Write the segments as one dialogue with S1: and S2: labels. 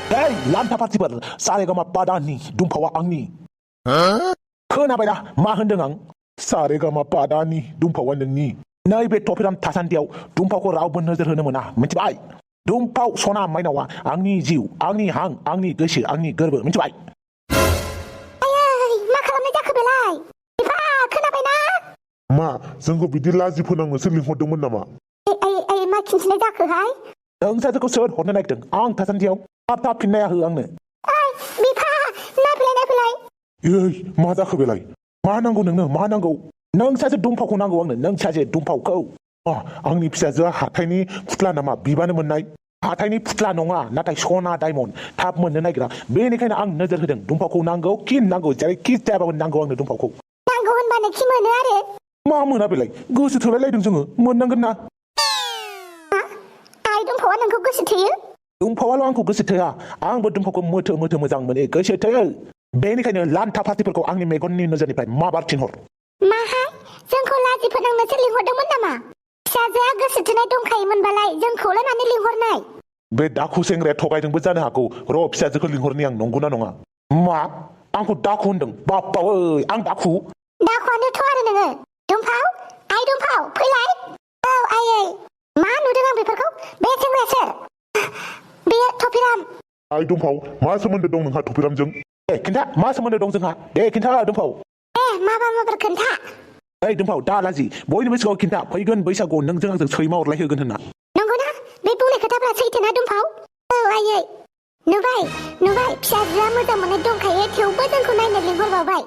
S1: Hei, lanta partibar, saregama padani, dumpawa angni. खोनाबायना मा होनदों आं सारेगामा पादानि दुमफावा नोंनि नैबे टपिराम थासान्दियाव दुमफावखौ रावबो नोजोर होनो मोना मिथिबाय दुमफाव सना माइनावा आंनि जिउ आंनि हां आंनि गोसो आंनि गोरबो मिथिबाय
S2: मा खालामनाय जाखो बेलाय बिफा खोनाबायना
S3: मा जोंखौ बिदि लाजि फोनांनोसो लिंहरदोंमोन नामा
S2: मा खिन्थिनाय जाखोहाय
S1: नोंसोरखौ सोर हरनो नागिरदों आं थासान्दियाव थाब फिननाया हो आंनो
S2: बिफा नायफैलाय
S1: मा जाखो बेलाय मा नांगौ नोंनो मा नांगौ नोंसासो दुमफावखौ नांगौ आंनो नोंसासो दुमफावखौ आंनि फिसाजोआ हाथायनि फुथ्ला नामा बिबानो मोननाय हाथायनि फुथ्ला नङा नाथाय सना डायमन्ड थाब मोननो नागिरा बेनिखायनो आं नोजोर होदों दुमफावखौ नांगौ कि नांगौ जेरै कि जायाबाबो नांगौ आंनो दुमफावखौ
S2: नांगौ होनबानो कि मोनो आरो
S1: मा मोना बेलाय गोसो थोलायलायदों जोङो मोननांगोन ना
S2: आइ दुमफावा नोंखौ गोसो थोयो
S1: दुमफावाल' आंखौ गोसो थोआ आंबो दुमफावखौ मोथो मोजां मोनो गोसो थोयो बेनिखायनो लान्था पार्टिफोरखौ आंनि मेगननि नोजोरनिफ्राय माबार थिनहर
S2: माहाय जोंखौ लाजि फोनांनोसो लिंहरदोंमोन नामा फिसाजोआ गोसो थोनाय दंखायोमोनबालाय जोंखौलाय मानो लिंहरनाय
S1: बे दाखु सेंग्राया थगायदोंबो जानो हागौ र' फिसाजोखौ लिंहरनि आं नंगौना नङा मा आंखौ दाखु होनदों बाप्पाव आं
S2: दाखुआनोथ' आरो नोङो दुमफाव आइ दुमफाव फैलाय औ आयै मा नुदों आं बेफोरखौ बे सेंग्राया सोर बेयो टपिराम
S3: आइ दुमफाव मा सोमोन्दो दं नोंहा टपिरामजों
S1: खिन्था मा सोमोन्दो दं जोंहा दे खिन्था दुमफाव
S2: माबार खोन्था
S1: ओइ दुमफाव दा लाजि बयनिबो सिगाङाव खिन्था फैगोन बैसागुआव नोंजों आंजों सैमा अरलाय होगोन होनना
S2: नंगौना बे बुंनाय खोथाफ्रा सैथोना दुमफाव औ आयै नुबाय फिसाजोआ मोजां मोननाय दंखायो थेवबो जोंखौ नायनो लिंहरबावबाय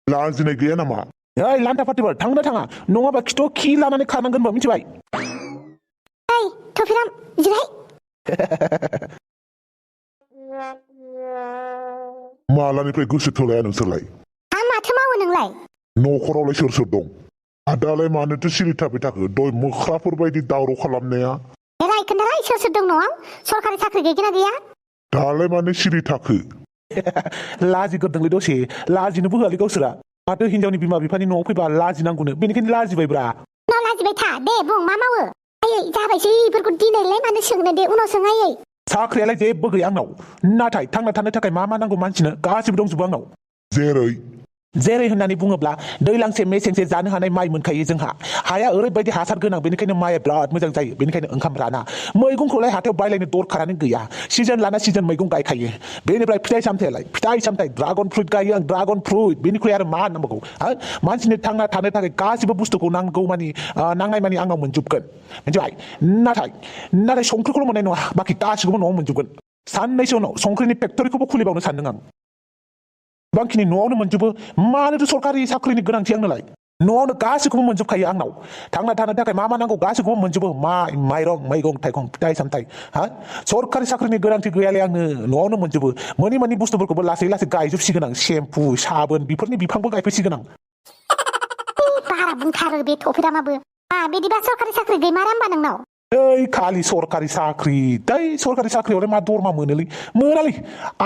S3: लाजिनाय गैया नामा
S1: ओइ लान्था पार्टिफोर थांनो थाङा नङाबा खिथ' खि लानानै खारनांगोनबा मिथिबाय
S2: ओइ टपिराम जिराय
S3: मालानिफ्राय गोसो थोलाया नोंसोरलाय
S2: माथो मावो नोंलाय
S3: न'खरावलाय सोर दं दालाय मानोथो सिरि थाबाय थाखो दय मोख्राफोर बायदि दावराव खालामनाया
S2: खोन्थाराय सोर दं न'आव सरकारि साख्रि गैगोना गैया
S3: दालाय मानो सिरि थाखो
S1: लाजिगोरदोंलै दसे लाजिनोबो होआलै गावसोरा माथो हिनजावनि बिमा बिफानि न'आव फैबा लाजिनांगौनो बेनिखायनो लाजिबायब्रा
S2: उनाव लाजिबाय था दे बुं मा मावो आयै जाबायसै बेफोरखौ दिनैलाय मानो सोंनो दे उनाव सों आयै
S1: साख्रियालाय जेबो गैया आंनाव नाथाय थांना थानो थाखाय मा नांगौ मानसिनो गासिबो दंजोबो आंनाव जेरै होननानै बुङोब्ला दैलांसे मेसेंसे जानो हानाय माइ मोनखायो जोंहा हाया ओरैबायदि हासार गोनां बेनिखायनो माइया बिराद मोजां जायो बेनिखायनो ओंखाम राना मैगंखौलाय हाथायाव बायलायनो दरखारानो गैया सिजन लाना सिजन मैगं गायखायो बेनिफ्राय फिथाइ सामथाइ ड्रागन फ्रुइट गायो आं ड्रागन फ्रुइट बेनिख्रुइ आरो मा नांबावगौ मानसिनो थांना थानो थाखाय गासिबो बुस्थुखौ नांगौ मानि नांनाय मानि आंनाव मोनजोबगोन मिथिबाय नाथाय संख्रिखौल' मोननाय नङा बाखि गासिखौबो न'आव मोनजोबगोन साननैसो उनाव संख्रिनि फेक्टरिखौबो खुलिबावनो सानदों आं बांखिनि न'आवनो मोनजोबो मानोथो सरकारि साख्रिनि गोनांथि आंनोलाय न'आवनो गासिखौबो मोनजोबखायो आंनाव थांना थानो थाखाय मा नांगौ गासिखौबो मोनजोबो माइ माइरं मैगं थाइगं फिथाइ सामथाइ सरकारि साख्रिनि गोनांथि गैयालै आंनो न'आवनो मोनजोबो मोनि बुस्थुफोरखौबो लासै गायजोबसिगोन आं सेम्पु साबोन बेफोरनि बिफांबो गायफैसिगोन आं
S2: बारा बुंथारो बे टपिरामाबो बिदिबा सरकारि साख्रि गैमारा होमबा नोंनाव
S1: ओइ खालि सरकारि साख्रियावलाय मा दरमा मोनालै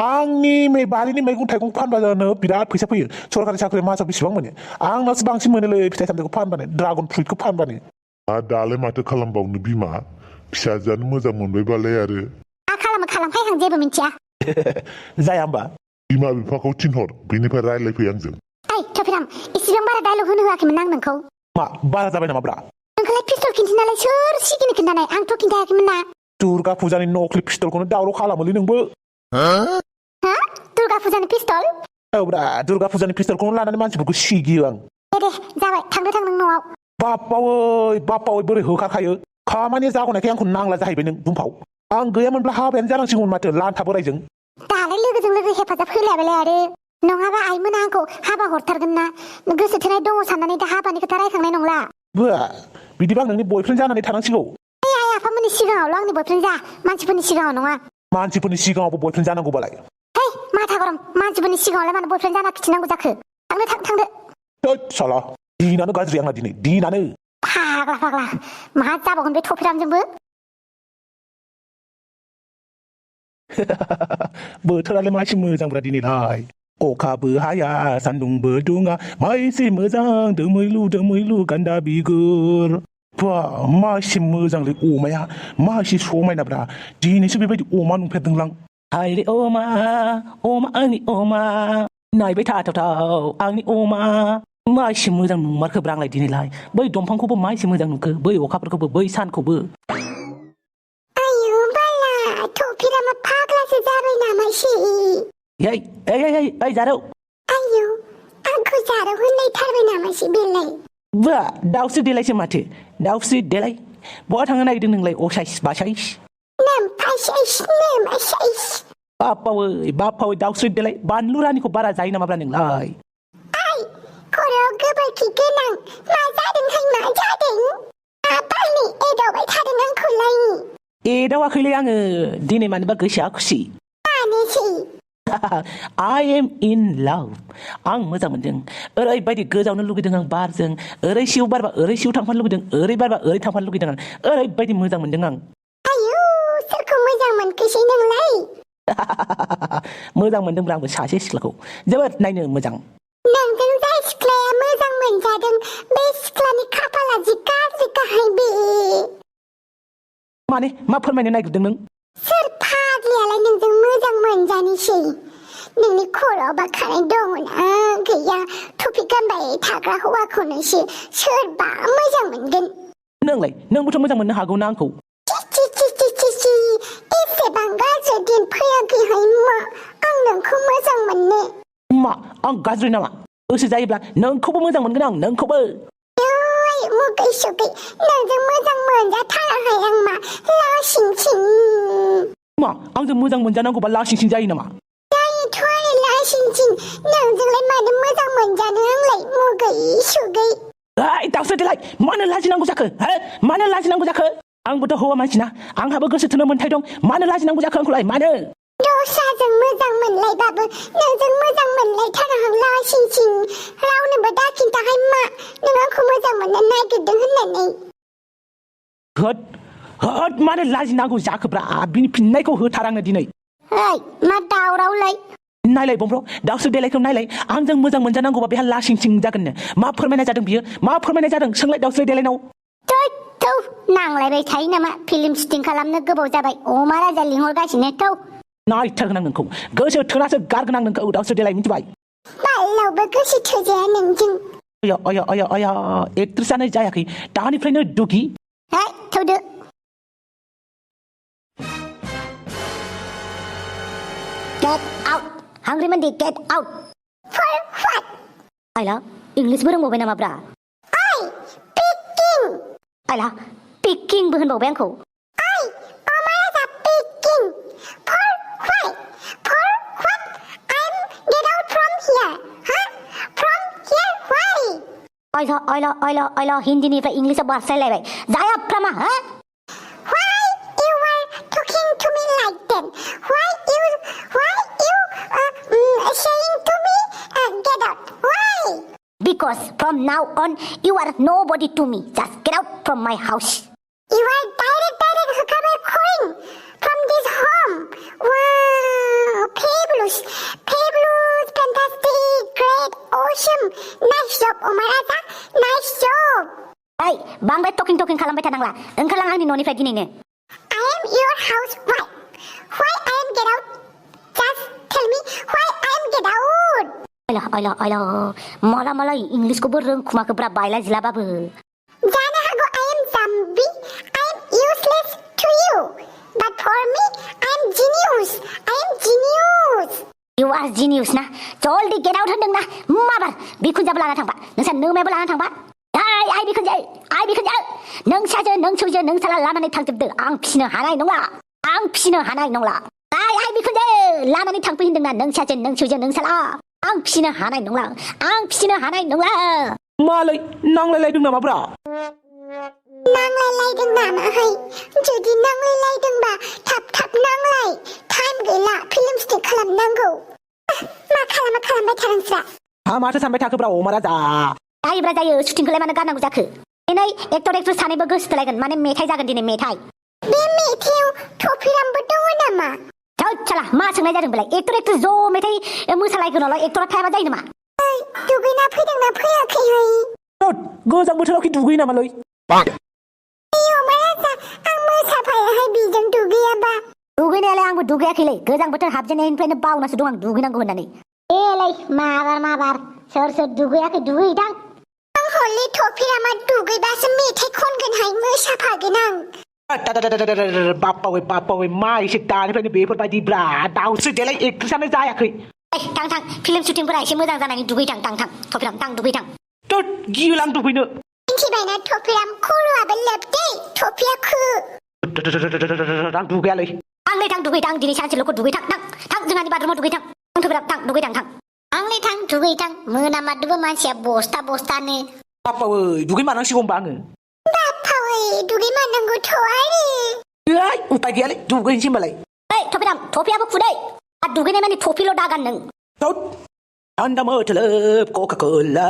S1: आंनि बारिनि मैगं थाइगं फानबानो बिराद फैसा फैयो सरकारि साख्रिया मासाव बेसेबां मोनो आंनासो बांसिन मोनोलै फिथाइ सामथाइखौ फानबानो ड्रागन फ्रुइटखौ फानबानो
S3: दालाय माथो खालामबावनो बिमा फिसाजोआनो मोजां मोनबायबालाय आरो
S2: खालामहाय आं जेबो मिथिया
S1: जाया होमबा
S3: बिमा बिफाखौ थिनहर बेनिफ्राय रायलायफै आंजों
S2: टपिराम इसेबां बारा डायलग होनो होआखैमोन आं नोंखौ
S1: मा बारा जाबाय नामा ब्रा
S2: नोंखौलाय पिस्तल खिन्थिनालाय सोर सिगिनो खिन्थानाय आंथ' खिन्थायाखैमोन ना
S1: दुर्गा फुजानि नख्लि पिस्तलखौनो दावराव खालामोलै नोंबो
S2: दुर्गा फुजानि पिस्तल
S1: औ ब्रा दुर्गा फुजानि पिस्तलखौनो लानानै मानसिफोरखौ सिगियो आं
S2: दे जाबाय थांदो नों न'आव
S1: बाप्पावै बोरै होखाखायो खामानिया जागौनायखाय आंखौ नांला जाहैबाय नों दुमफाव आं गैयामोनब्ला हाबायानो जानांसिगौमोन माथो लान्था बोरायजों
S2: दालाय लोगोजों लोगो हेफाजाब होलायबायलाय आरो नङाबा आइमोना आंखौ हाबा हरथारगोन ना गोसो थोनाय दङ साननानै दा हाबानि खोथा रायखांनाय नंला
S1: बिदिबा आं नोंनि बयफ्रेन्ड जानानै थानांसिगौ
S2: आइ आफामोननि सिगाङावल' आंनि बयफ्रेन्ड जा मानसिफोरनि सिगाङाव नङा
S1: मानसिफोरनि सिगाङावबो बयफ्रेन्ड जानांगौबालाय
S2: माथा गरम मानसिफोरनि सिगाङावलाय मानो बयफ्रेन्ड जाना खिथिनांगौ जाखो थांदो
S1: साला दिनानो गाज्रि आंना दिनै दिनानो
S2: फाग्ला मा जाबावगोन बे टपिरामजोंबो
S1: बोथोरालाय मासे मोजांब्रा दिनैलाय अखाबो हाया सान्दुंबो दुङा मासे मोजां दोमैलु गान्दा बिगुर मासे मोजांलै अमाया मासे समायनाब्रा दिनैसो बेबायदि अमा नुफेरदोंलां हायरे अमा आंनि अमा नायबाय थाथावथाव आंनि अमा मा एसे मोजां नुमारखोब्रा आंलाय दिनैलाय बै दंफांखौबो मा एसे मोजां नुखो बै अखाफोरखौबो बै सानखौबो
S2: आयु बाला थफिरामा फाग्लासो जाबाय नामासै
S1: ओइ जारौ
S2: आयु आंखौ जारौ होनलायथारबाय नामासै बेलाय
S1: बा दाउस्रि देलायसो माथो दाउस्रि देलाय बहा थांनो नागिरदों नोंलाय असाइस बासाइस बापावै दाउस्रि देलाय बानलु रानिखौ बारा जायो नामाब्रा नोंलाय
S2: खर'आव गोबोरखि गोनां मा जादोंहाय मा जादों बालनि एदावबाय थादों आंखौलाय
S1: एदावाखैलै आङो दिनै मानोबा गोसोआ खुसि
S2: मानोसै
S1: I am in love आं मोजां मोनदों ओरैबायदि गोजावनो लुगैदों आं बारजों ओरै सिउ बारबा ओरै सिउ थांफानो लुगैदों ओरै बारबा ओरै थांफानो लुगैदों आं ओरैबायदि मोजां मोनदों आं
S2: आयु सोरखौ मोजां मोनखोसै नोंलाय
S1: मोजां मोनदोंब्रा आंबो सासे सिख्लाखौ जोबोद नायनो मोजां
S2: नोंजों जाय सिख्लाया मोजां मोनजादों बे सिख्लानि खाफाला जि गाज्रि गाहाय बे
S1: माने मा फोरमायनो नागिरदों नों
S2: सोर फाग्लियालाय नोंजों मोजां मोनजानोसै नोंनि खर'आवबा खानाय दङना गैया टुपि गानबाय थाग्रा हौवाखौनोसो सोरबा मोजां मोनगोन
S1: नोंबोथ' मोजां मोननो हागौना आंखौ
S2: एसेबां गाज्रि दिन फैयाखैहाय मा आं नोंखौ मोजां मोननो
S1: मा आं गाज्रि नामा गोसो जायोब्ला नोंखौबो मोजां मोनगोन आं नोंखौबो
S2: मुगै सुगै नोंजों मोजां मोनजाथाराहाय आं मा लासिंसिं
S1: मा आंजों मोजां मोनजानांगौबा लासिंसिं जायो नामा
S2: जायोथ' आरो लासिंसिं नोंजोंलाय मानो मोजां मोनजानो आंलाय मुगै सुगै
S1: दाउस्रि देलाय मानो लाजिनांगौ जाखो मानो लाजिनांगौ जाखो आंबोथ' हौवा मानसिना आंहाबो गोसो थोनो मोन्थाय दं मानो लाजिनांगौ जाखो आंखौलाय मानो
S2: दस्राजों मोजां मोनलायबाबो नोंजों मोजां मोनलायथाराहां लासिंसिं रावनोबो दाखिन्थाहाय मा नों आंखौ मोजां मोननो नागिरदों होननानै
S1: होद मानो लाजिनांगौ जाखोब्रा बिनि फिननायखौ होथार आंनो दिनै
S2: मा दावरावलाय
S1: नायलाय बमब्र दाउस्रि देलायखौ नायलाय आंजों मोजां मोनजानांगौबा बेहा लासिंसिं जागोननो मा फोरमायनाय जादों बियो मा फोरमायनाय जादों सोंलाय दाउस्रि देलायनाव
S2: नांलायबाय थायो नामा फिल्म शुटिं खालामनो गोबाव जाबाय अमा राजा लिंहरगासिनो थौ
S1: नायथारगोन आं नोंखौ गोसो थोनासो गारगोन आं नोंखौ दाउस्रि देलाय मिथिबाय
S2: बालावबो गोसो थोजाया नोंजों
S1: आया एक्ट्रेसानो जायाखै दानिफ्रायनो दुगि
S2: थौदो Get out! Hungry Monday, get out! For what?
S4: Ayla, English रोंबावबाय नामा ब्रा?
S2: Picking!
S4: Ayla, picking बो होनबावबाय आंखौ.
S2: Omara's a picking! For what? For what? Get out from here! Huh? From here, why?
S4: Ayla, हिन्दीनिफ्राय इंलिशआव बारस्लायलायबाय. जायाफ्रामा, हा?
S2: Why you were talking to me like that? Why you saying to me, get out? Why?
S4: Because from now on, you are nobody to me. Just get out from my house.
S2: You are direct hooker calling from this home. Wow, fabulous, fantastic, great, awesome. Nice job, Omaraza. Nice job.
S4: बांद्राय टकिं खालामबाय थानांला ओंखारलां आंनि न'निफ्राय दिनैनो
S2: I am your housewife. Why I am get out? Just tell me why I am get out.
S4: आयला मला इंलिशखौबो रोंखुमाखोब्रा बायला जिलाबाबो
S2: जानो हागौ I am zombie. I am useless to you. But for me, I am genius.
S4: You are genius ना जल्दी get out होनदों ना माबार बिखुनजाबो लाना थांबा नोंसा नोमायाबो लाना थांबा आइ बिखुनजो नों साजो नों सौजो नों साला लानानै थांजोबदो आं फिसिनो हानाय नंला आइ बिखुनजो लानानै थांफै होनदोंना नों साजो नों सौजो नों साला आं फिसिनो हानाय नंला
S1: मालाय नांलायलायदों नामाब्रा
S2: नांलायलायदों नामाहाय जुदि नांलायलायदोंबा थाब नांलाय टाइम गैला फिल्म शुटिं खालामनांगौ मा खालामबाय थादोंस्रा
S1: माथो सानबाय थाखोब्रा अमाराजा
S4: जायो शुटिंखौलाय मानो गारनांगौ जाखो दिनै एक्टर सानैबो गोसो थोलायगोन माने मेथाइ जागोन दिनै मेथाइ
S2: बे मेथाइयाव टपिरामबो दङ नामा
S4: साला मा सोंनाय जादों बेलाय एक्टर ज' मेथाइ मोसालायगोनल' एक्टरा थायाबा जायो नामा
S2: दुगैना फैदोंना फैयाखैहाय
S1: गोजां बोथोराव दुगैयो नामालै
S2: आं मोसाफायाहाय बेजों दुगैयाबा
S4: दुगैनायालाय आंबो दुगैयाखैलै गोजां बोथोर हाबजेननायनिफ्रायनो बावनासो दं आं दुगैनांगौ होननानै एलै माबार सोर दुगैयाखै दुगैदां
S2: आं हरलै टपिरामा दुगैबासो मेथाइ खनगोनहाय मोसाफागोन आं
S1: बाप्पावै मा एसे दानिफ्रायनो बेफोरबायदि ब्रा दाउस्रि देलाय एक्ट्रेसानो जायाखै
S4: थां फिल्म शुटिंफोरा एसे मोजां जानायनि दुगैथां थां टपिराम थां दुगैथां
S1: थोद गियोलां दुगैनो
S2: मिथिबायना टपिराम खर'आबो लोबदै टपिया खो
S1: आं दुगैयालै
S4: आंलै थां दुगैथां दिनै सानसेल'खौ दुगैथां थां जोंहानि बाथरुमाव दुगैथां टपिराम थां दुगैथां आंलै थां दुगैथां मोनामारदोबो मानसिया बस्थानो
S1: बाप्पावै दुगैमारनांसिगौ होनबा आङो
S2: बाप्पावै दुगैमारनांगौथ' आरो
S1: उपाय गैयालै दुगैनोसै होनबालाय
S4: टपिराम टपियाबो खुदै दुगैनाय माने टपिल' दागान नों
S1: थोद थान्दा मोथलोब कका कोला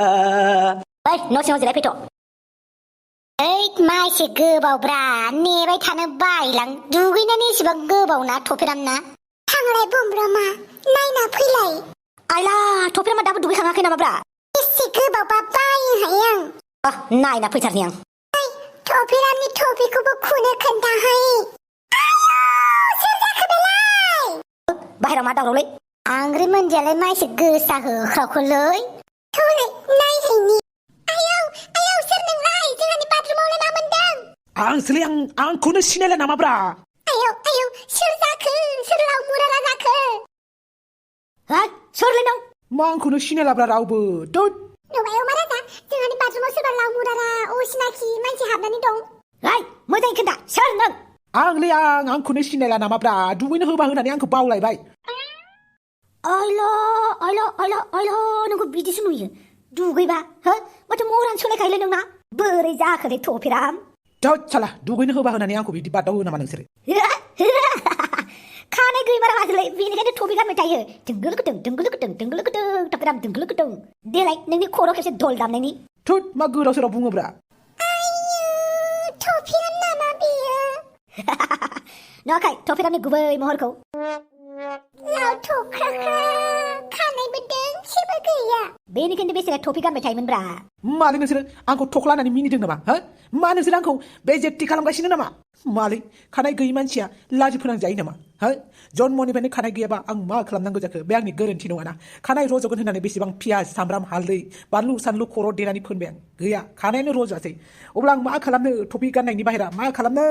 S4: न' सिङाव जिरायफैथ'
S2: मा एसे गोबावब्रा नेबाय थानो बायलां दुगैनानै एसेबां गोबावना टपिरामना थांलाय बुमब्रमा नायना फैलाय
S4: आइला टपिरामा दाबो दुगैखाङाखै नामाब्रा
S2: एसे गोबावबा बायोहाय आं
S4: नायना फैथारनि आं
S2: टपिरामनि टपिखौबो खुनो खोन्थाहाय सोर जाखो बेलाय
S4: बाहेराव मा दावरावलै
S2: आंग्रि मोनजालाय मा एसे गोसा होख्रावखोलै थौलै नायहैनि आयौ सोर नोंलाय जोंहानि बाथरुमावलाय मा मोनदों
S1: आंसोलै आंखौनो सिनायला नामाब्रा
S2: आयौ सोर जाखो सोर लावमुराला जाखो
S4: सोरलै नों
S1: मा आंखौनो सिनायलाब्रा रावबो थोद
S2: नुबाय अमा राजा जोंहानि बाथरुमाव सोरबा लावमुराला असिनाखि मानसि हाबनानै दं
S4: मोजाङै खोन्था सोर नों
S1: आंलै आंखौनो सिनायला नामाब्रा दुगैनो होबा होनानै आंखौ बावलायबाय
S4: आइल' नोंखौ बिदिसो नुयो दुगैबा माथो महरानो सोलायखायोलै नोंना बोरै जाखोलै टपिराम
S1: थोद साला दुगैनो होबा होनानै आंखौ बिदि बादावो नामा नोंसोरो
S4: खानाय गैमारा माथोलै बेनिखायनो टपि गानबाय थायो दोंगोलोगोदों टपिराम दोंगोलोगोदों देलाय नोंनि खर' खेबसे धल दामनायनि
S1: थोद मा गोदाव सोराव बुङोब्रा
S2: टपिराम नामा बेयो
S4: नुवाखै टपिरामनि गुबै महरखौ
S2: लावथख्राख्रा खानायबो दोंसेबो गैया
S4: बेनिखायनो बेसेरा टपि गानबाय थायोमोनब्रा
S1: मालै नोंसोरो आंखौ थख्ला होननानै मिनिदों नामा मा नोंसोर आंखौ बेजेत्ति खालामगासिनो नामा मालै खानाय गैयि मानसिया लाजि फोनांजायो नामा जन्मनिफ्रायनो खानाय गैयाबा आं मा खालामनांगौ जाखो बे आंनि गोरोन्थि नङाना खानाय रज'गोन होननानै बेसेबां पियाज सामब्राम हालदै बानलु सानलु खर' देनानै फोनबाय आं गैया खानायानो रज'आसै अब्ला आं मा खालामनो टपि गाननायनि बाहेरा मा खालामनो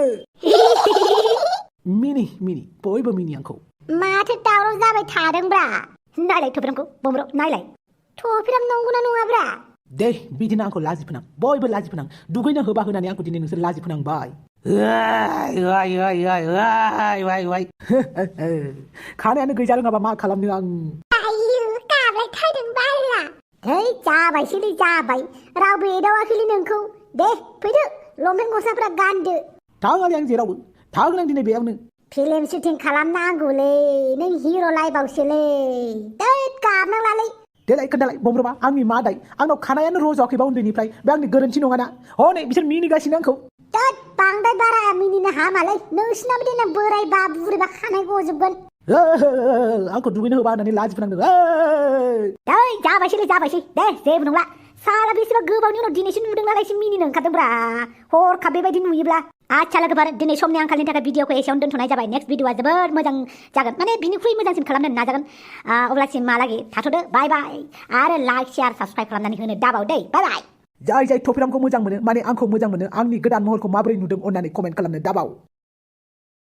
S1: मिनि बयबो मिनि आंखौ
S2: माथो दावराव जाबाय थादोंब्रा
S4: नायलाय टपिरामखौ बमब्र नायलाय
S2: टपिराम नंगौना नङाब्रा
S1: दे बिदिनो आंखौ लाजि फोनां बयबो लाजि फोनां दुगैनो होबा होनानै आंखौ दिनै नोंसोर लाजि फोनांबाय खानायानो गैजा रोङाबा मा खालामनो आं
S2: आयु गाबलाय थादों बायला
S4: जाबाय रावबो एदावाखैलै नोंखौ दे फैदो लंपेन्ट गस्लाफ्रा गानदो
S1: थाङालै आं जेरावबो थागोन आं दिनै बेयावनो
S4: फिल्म शुटिं खालामनांगौलै नों हिर' लाइबावसोलै गाबनांलालै
S1: देलाय खोन्थालाय बमब्रमा आंनि मा दाय आंनाव खानायानो रज'आखैबा उन्दैनिफ्राय बे आंनि गोरोन्थि नङाना हनै बिसोर मिनिगासिनो आंखौ
S4: बांद्राय बारा मिनिनो हामालै नोंसिनाबो देनां बोरायबा बुरैबा खानाय गजोबगोन
S1: आंखौ दुगैनो होबा होननानै लाजि फोनांदों
S4: जाबायसै दे जेबो नंला साला बेसेबा गोबावनि उनाव दिनैसो नुदों नालाय एसे मिनिनो ओंखारदोंब्रा हरखाब बेबायदि नुयोब्ला आच्छा लोगोफोर दिनै समनि आंखालनि थाखाय भिडिअखौ एसेयावनो दोनथ'नाय जाबाय नेक्स्ट भिडिअआ जोबोद मोजां जागोन माने बिनिख्रुइ मोजांसिन खालामनो नाजागोन अब्लासिमहालागै थाथ'दो बाय आरो लाइक शेयार साबस्क्राइब खालामनानै होनो दाबाव दै बाय जाय टपिरामखौ मोजां मोनो माने आंखौ मोजां मोनो आंनि गोदान महरखौ माबोरै नुदों अननानै कमेन्ट खालामनो दाबाव